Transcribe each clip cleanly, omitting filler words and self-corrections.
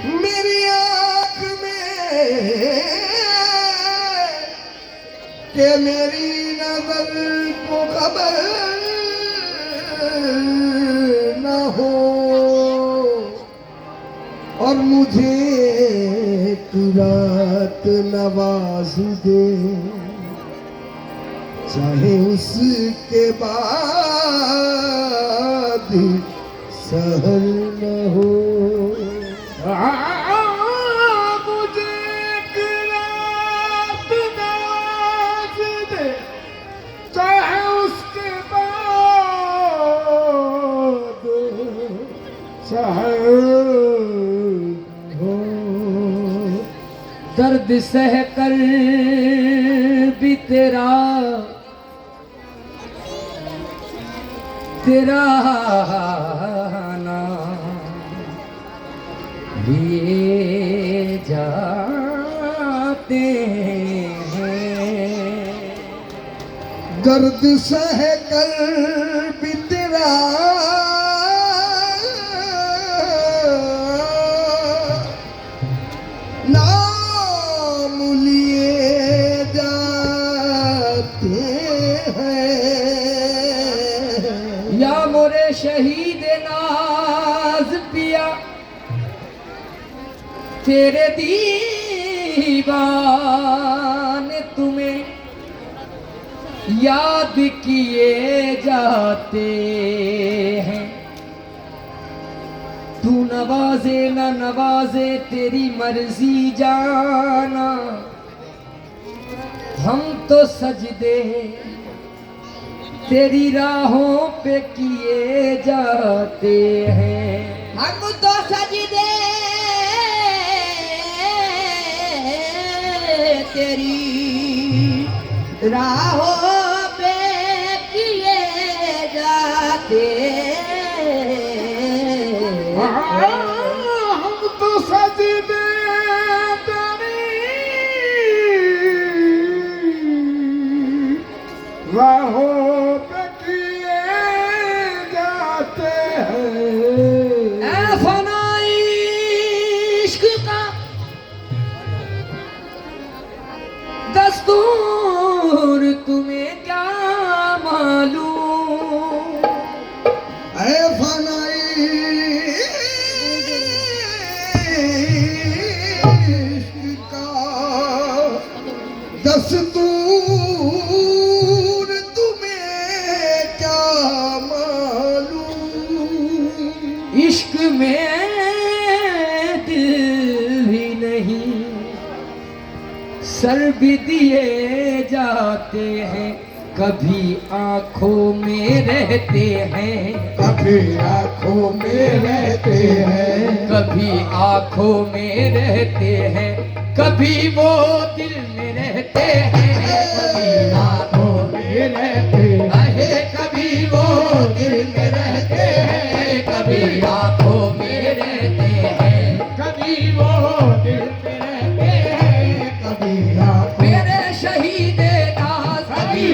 मेरी आँख में के मेरी नजर को खबर न हो और मुझे एक रात नवाज दे, चाहे उसके बाद सहर न हो। मुझे एक रात नवाज दे, चाहे उसके बाद सहर हो। दर्द सह कर भी तेरा नाम लिए जाते हैं। दर्द सह कर भी तेरा नाम लिए जाते हैं। या मोरे शहीद नाज पिया, तेरे दीवाने तुम्हें याद किए जाते हैं। तू नवाजे न नवाजे तेरी मर्जी जाना, हम तो सजदे तेरी राहों पे किए जाते हैं। हम तो सजदे तेरी राहों पे किए जाते हम तो सजदे तेरी राहों पे किए जाते हैं। ऐ फनाई इश्क का दस्तूर तुम्हें क्या मालूम। ऐ फनाई इश्क का दस्तूर तुम्हें क्या मालूम। इश्क में दिल भी नहीं, सर भी दिए जाते हैं। कभी आंखों में रहते हैं, कभी आँखों में रहते हैं, कभी आंखों में रहते हैं, कभी वो दिल में रहते हैं। कभी आंखों में रहते हैं, कभी वो दिल में रहते हैं, कभी आंखों में रहते हैं, कभी वो दिल में रहते हैं, कभी मेरे शहीद दास कभी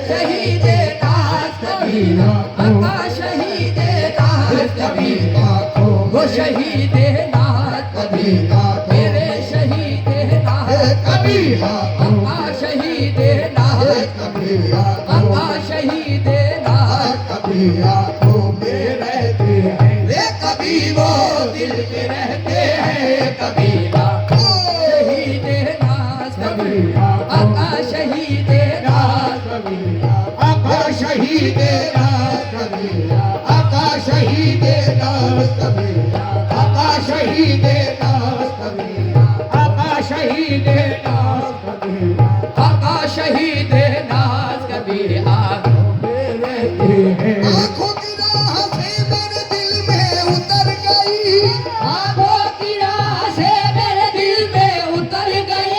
शहीद दास कभी अका शहीद दास कभी वो शहीद दास कभी मेरे शहीद दास कभी अका शहीद दास कभी अका शहीद दास कभी आँखों में रहते हैं, रे कभी वो दिल में रहते हैं, कभी शहीद दास कभी अका शहीद दास आका शहीद दास कभी, आका शहीद दास कभी, आका शहीद दास कभी, आका शहीद दास कभी, आका शहीद दास कभी आंखों में रहते हैं। आँखों की राह से मेरे दिल में उतर गई, आंखों की राह से मेरे दिल में उतर गई।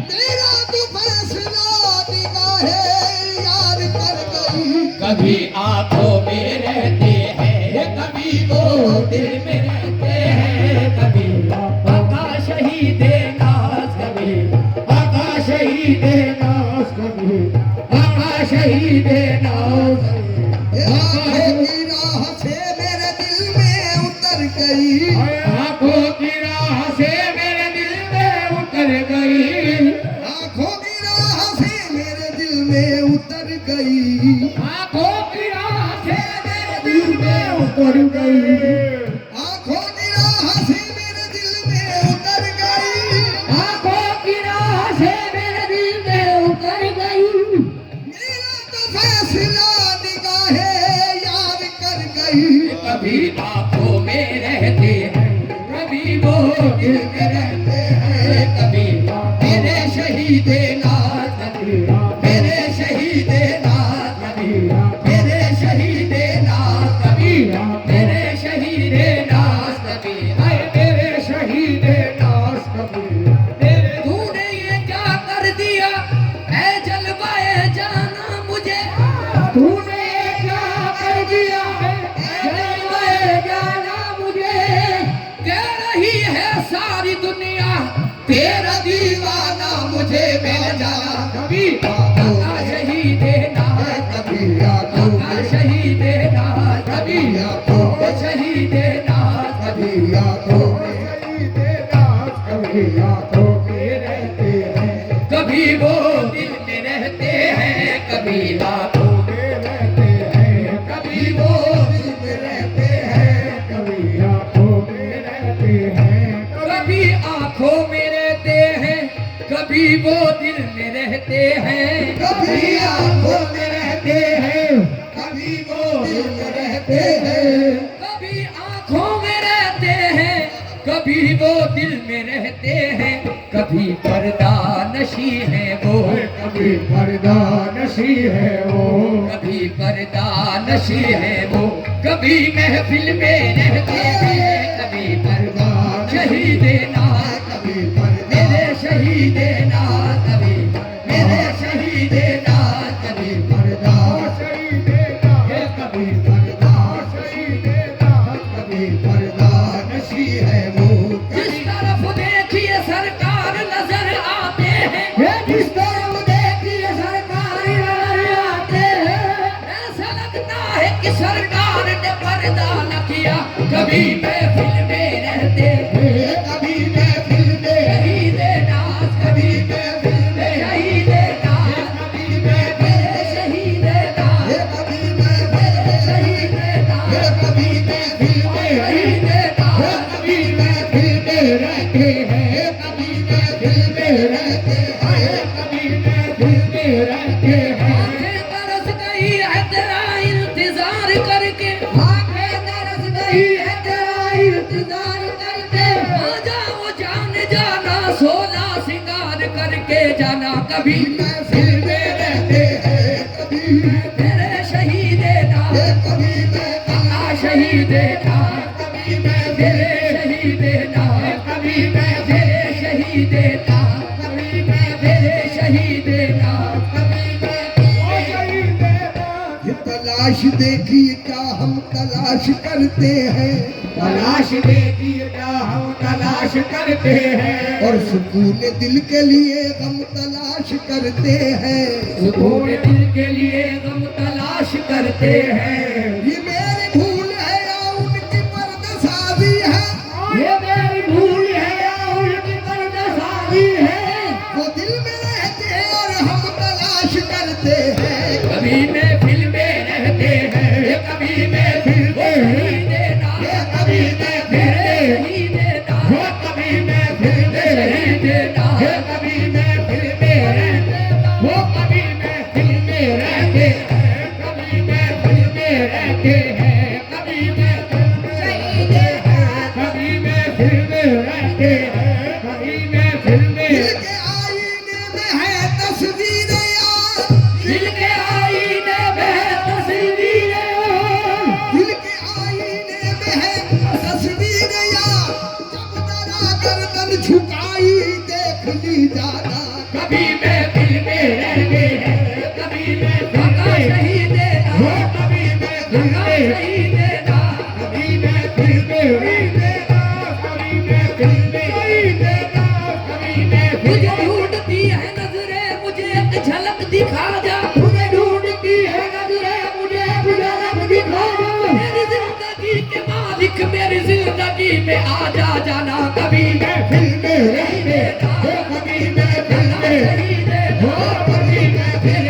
मेरा तो फैसला निगाहें यार कर गई। कभी आंखों में रहते हैं, कभी वो दिल में रहते हैं, कभी गई, आंखों की राह से मेरे दिल में उतर गई, आंखों की राह से मेरे दिल में उतर गई, आंखों की राह से मेरे दिल में उतर गई, आंखों की राह से मेरे दिल में उतर गई, आंखों की राह से मेरे दिल में उतर गई। मेरा तो फैसला निगाहें यार कर गई, कभी आंखों में रहते हैं, कभी वो दिल में रहते हैं, कभी मेरे शहीदे नाज़ नबी, मेरे शहीदे नाज़ नबी, मेरे शहीदे नाज़ नबी, मेरे शहीदे नाज़ नबी, हाय मेरे शहीदे नाज़ नबी। तूने ये क्या कर दिया ऐ जलवाए जाना मुझे, तूने ये क्या कर दिया ऐ जलवाए जाना मुझे, कह रही है सारी दुनिया तेरा दीवाना मुझे मिल जाना, कभी आका शहीदे नाज़ नबी, आका शहीदे नाज़ नबी, ओ शहीदे नाज़ नबी, ओ शहीदे नाज़ नबी, आंखों में रहते हैं, कभी वो दिल में रहते हैं, कभी आंखों में रहते हैं, कभी वो दिल में रहते हैं, कभी आंखों में रहते हैं, कभी आंखों में रहते हैं, कभी वो दिल में रहते हैं, कभी आंखों में रहते हैं, कभी वो दिल में रहते हैं, कभी आंखों में रहते हैं, कभी वो दिल में रहते हैं, कभी पर्दा नशी है वो, कभी पर्दा नशी है वो, कभी पर्दा नशी है वो, कभी महफिल में रहते हैं, कभी पर्दा शहीदे नाज़, कभी पर्दा मेरे शहीदे नाज़ नबी, मेरे शहीदे नाज़ नबी, पर्दा शहीदे नाज़, कभी पर्दा शहीदे नाज़, कभी पर्दा नशी है वो, जिस तरफ देखिए सरकार नजर आते हैं, जिस तरफ देखिए सरकार नजर आते हैं, ऐसा लगता है कि सरकार ने पर्दा न किया, कभी महफिल में रहते हैं, कभी महफिल में शहीदे नाज़, कभी महफिल में शहीदे नाज़, कभी महफिल शहीदे नाज़, कभी महफिल शहीदे नाज़, कभी महफिल में शहीदे नाज़, कभी महफिल में रहते हैं, कभी महफिल में रहते हैं, कभी महफिल में रहते हैं, आंखें तरस गई है तेरा इंतजार करके, आंखें तरस गई है तेरा इंतजार करके, आ जाओ जान जाना सोना सिंगार करके जाना, कभी महफिल में रहते हैं, कभी मेरे शहीदे नाज़, कभी महफिल आ शहीदे नाज़, कभी महफिल मेरे शहीदे नाज़, कभी महफिल मेरे शहीदे नाज़, कभी महफिल मेरे शहीदे नाज़, कभी महफिल ये तलाश देखिए क्या हम तलाश करते हैं, तलाश देखिए क्या हम तलाश करते हैं, और सुकून दिल के लिए हम तलाश करते हैं, सुकून दिल के लिए गम तलाश करते हैं, ये मेरी भूल है या उनकी पर्दसाजी है, ये मेरी भूल है या उनकी पर्दासाजी है, वो दिल में रहते हैं और हम तलाश करते हैं, कभी महफिल में रहते हैं, कभी महफिल में शहीदे नाज़, कभी मेरे शहीदे नाज़, कभी महफिल में शहीदे नाज़, कभी महफिल में रहते, वो कभी महफिल में रहते हैं, कभी महफिल में रहते हैं, कभी महफिल में रहते हैं, कभी महफिल में रहते हैं, कभी महफिल में दिल के आईने में है तस्वीर यार, दिल के आईने में तस्वीरें, दिल के आईने में है तस्वीर यार, जब जरा गर्दन झुकाई देख ली जाना, कभी महफिल में रहते हैं, कभी महफिल में शहीदे नाज़, कभी महफिल आका में शहीदे नाज़, कभी महफिल में रहते, कभी महफिल में रहते, कभी महफिल मुझे ढूंढती है नजरें, मुझे एक झलक दिखा जा, तुम्हें ढूंढती है नजरें, मुझे झलक दिखा दो, मेरी जिंदगी के मालिक, मेरी जिंदगी जिंदगी में आ जा जाना कभी महफिल में रहते हो कभी महफिल में हो कभी महफिल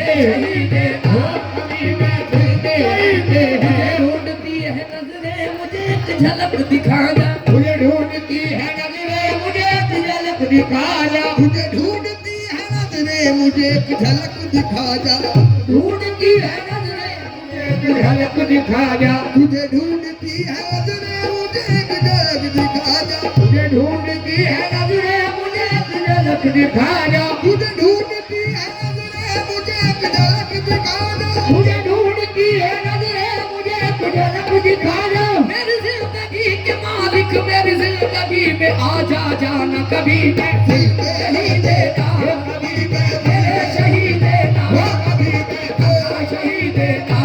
में हो कभी महफिल में रहते हैं ढूंढती है नजरें मुझे एक झलक दिखा जा मुझे ढूंढती है नजरें मुझे एक झलक दिखा जा तुझे ढूंढती है नजरें मुझे एक झलक दिखा जा ढूंढती है नजरें मुझे एक झलक दिखा जा तुझे ढूंढती है नजरें मुझे एक झलक दिखा जा मुझे ढूंढती है नजरें मुझे एक झलक दिखा जा तुझे ढूंढती है नजरें मुझे एक झलक दिखा जा मुझे ढूंढती है नजरें मुझे एक झलक दिखा जा मेरी जिंदगी के मालिक मेरी जिंदगी में आ जा जाना कभी महफिल में शहीद हो कभी महफिल मेरे शहीद हो कभी महफिल शहीद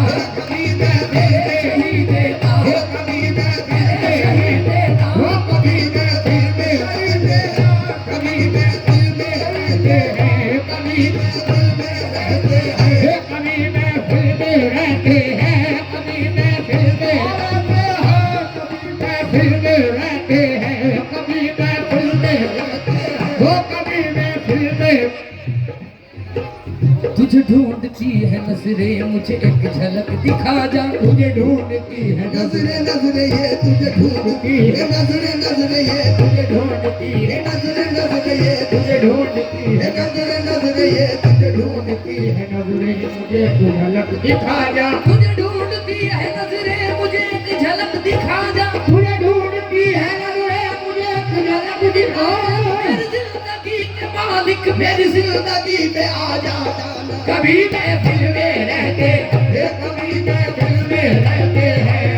कभी महफिल शहीद हो कभी महफिल शहीद हो कभी महफिल में रहते कभी महफिल में रहते हैं कभी महफिल में रहते हैं कभी महफिल में रहते हैं कभी महफिल में रहते हैं कभी महफिल में रहते हैं कभी महफिल में रहते हैं वो कभी महफिल में तुझे ढूंढती है नजरें मुझे एक झलक दिखा जा तुझे ढूंढती है नजरे नजरे ये तुझे ढूंढती है नजरे नजरे ये तुझे ढूंढती है नजरे नजरे ये तुझे ढूंढती है नजरे नजरे ये तुझे ढूंढती है नजरें मुझे एक झलक दिखा जा तुझे ढूंढती है नजरें मुझे एक झलक दिखा जा तुझे ढूंढती है नजरें मुझे एक झलक दिखा जा मेरी जिंदगी के मालिक मेरी जिंदगी में आ जा जाना कभी महफिल में रहते हैं कभी महफिल में रहते हैं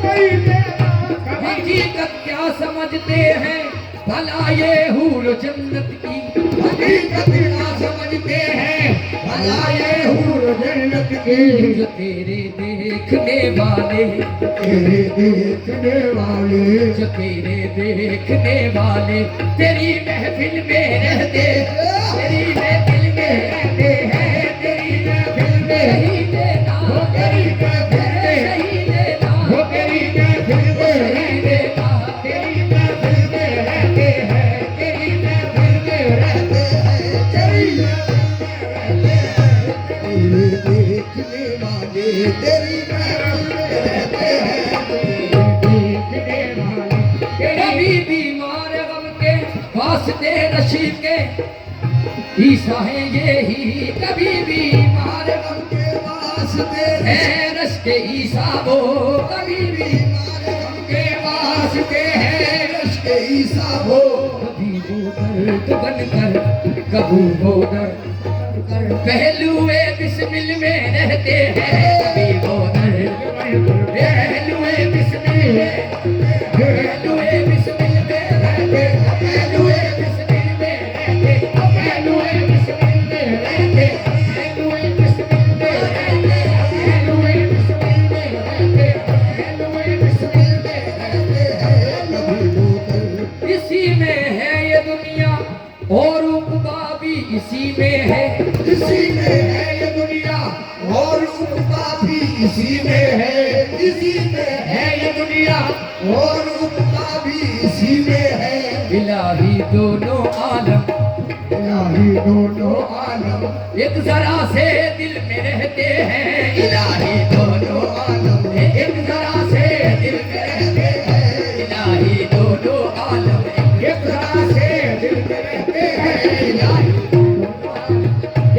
सही मेरा कभी हकीकत क्या समझते हैं भला ये हूर जन्नत की हकीकत ना समझते हैं भला ये हूर जन्नत की जो तेरे देखने वाले तेरे देखने वाले जो तेरे देखने वाले तेरी महफिल में रहते तेरी महफिल में रहते हैं तेरी महफिल में शहीद वो तेरी महफिल में शहीद वो तेरी महफिल में रहते तेरी महफिल में रहते हैं तेरी महफिल में रहते हैं तेरी महफिल में रहते हैं तेरे देखने वाले तेरी महफिल में रहते हैं देखने वाले कभी बीमार गम के वास्ते नशी के ईसा है ये ही कभी बीमार गम के वास्ते है रश के ईसा वो कभी भी गम के वास्ते है रश्के ईसा हो कभी वो दर्द बनकर कभी वो दर्द पहलुए बिस्मिल में रहते हैं कभी वो दर्द पहलुए बिस्मिल में पहलुए बिस्मिल में रहते पहलुए बिस्मिल में रहते पहलुए बिस्मिल में रहते पहलुए बिस्मिल में रहते पहलुए बिस्मिल में रहते पहलुए बिस्मिल में रहते हैं कभी वो दर्द इसी में है ये दुनिया और उकबा भी इसी में है इसी में है ये दुनिया और उकबा भी इसी में है इसी में है ये दुनिया और उकबा भी इसी में है इलाही दोनों आलम इलाही दोनों आलम एक जरा से दिल में रहते हैं इलाही दोनों आलम एक जरा से दिल में रहते हैं इलाही दोनों आलम एक जरा से दिल में रहते हैं इलाही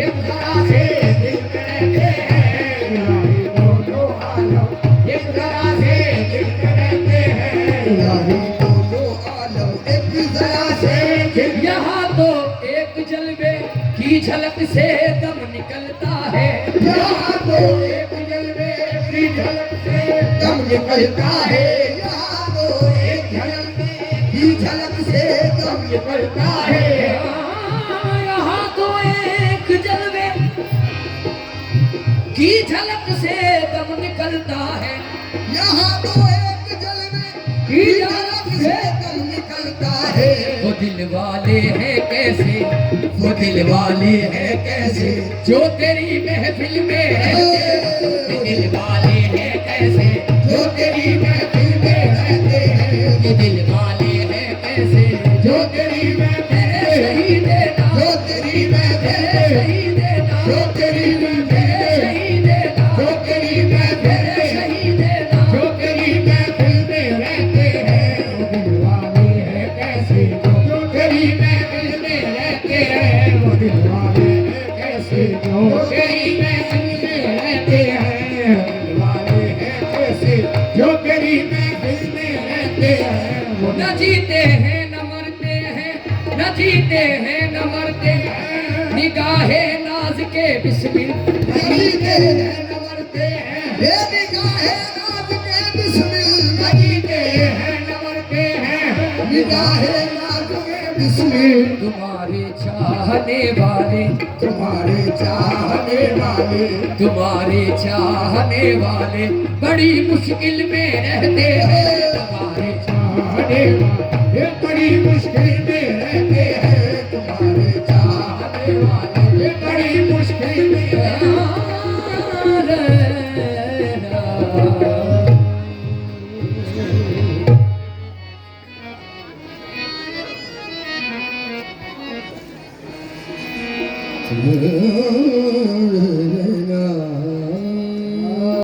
एक जरा से दिल में रहते हैं इलाही दोनों आलम एक जरा से दिल में रहते हैं इलाही दोनों आलम एक जरा से दिल यहाँ तो एक जलवे की झलक से दम निकलता है यहाँ तो एक जलवे की झलक से दम निकलता है यहाँ तो एक झलक की झलक से दम निकलता है यहाँ तो एक जलवे की झलक से दम निकलता है यहाँ तो एक जलवे की झलक से दम निकलता है वो दिल वाले हैं कैसे वो दिल वाले हैं कैसे जो तेरी महफिल में रहते वो दिल वाले हैं कैसे जो तेरी महफिल में रहते के दिल वाले हैं कैसे जो तेरी मैं तेरे शहीद नाम जो तेरी मैं तेरे शहीद नाम जो तेरी मैं तेरे शहीद नाम जो तेरी मैं तेरे शहीद नाम जो तेरी महफिल में रहते हैं वो दिलवाले हैं कैसे जो तेरी महफिल में रहते हैं वो दिलवाले हैं कैसे जो तेरी महफिल में रहते हैं वो दिलवाले हैं कैसे जो तेरी महफिल में रहते हैं वो न जीते हैं न मरते हैं न जीते हैं न मरते हैं निगाहे नाज के बिस्मिल जीते हैं न मरते हैं ये निगाहे नाज के बिस्मिल जीते हैं न मरते हैं निगाहे नाज के बिस्मिल तुम्हारे चाहने वाले तुम्हारे चाहने वाले तुम्हारे चाहने वाले बड़ी मुश्किल में रहते हैं तुम्हारे चाहने वाले बड़ी मुश्किल में रहते हैं तुम्हारे चाहने वाले बड़ी मुश्किल में रहते हैं।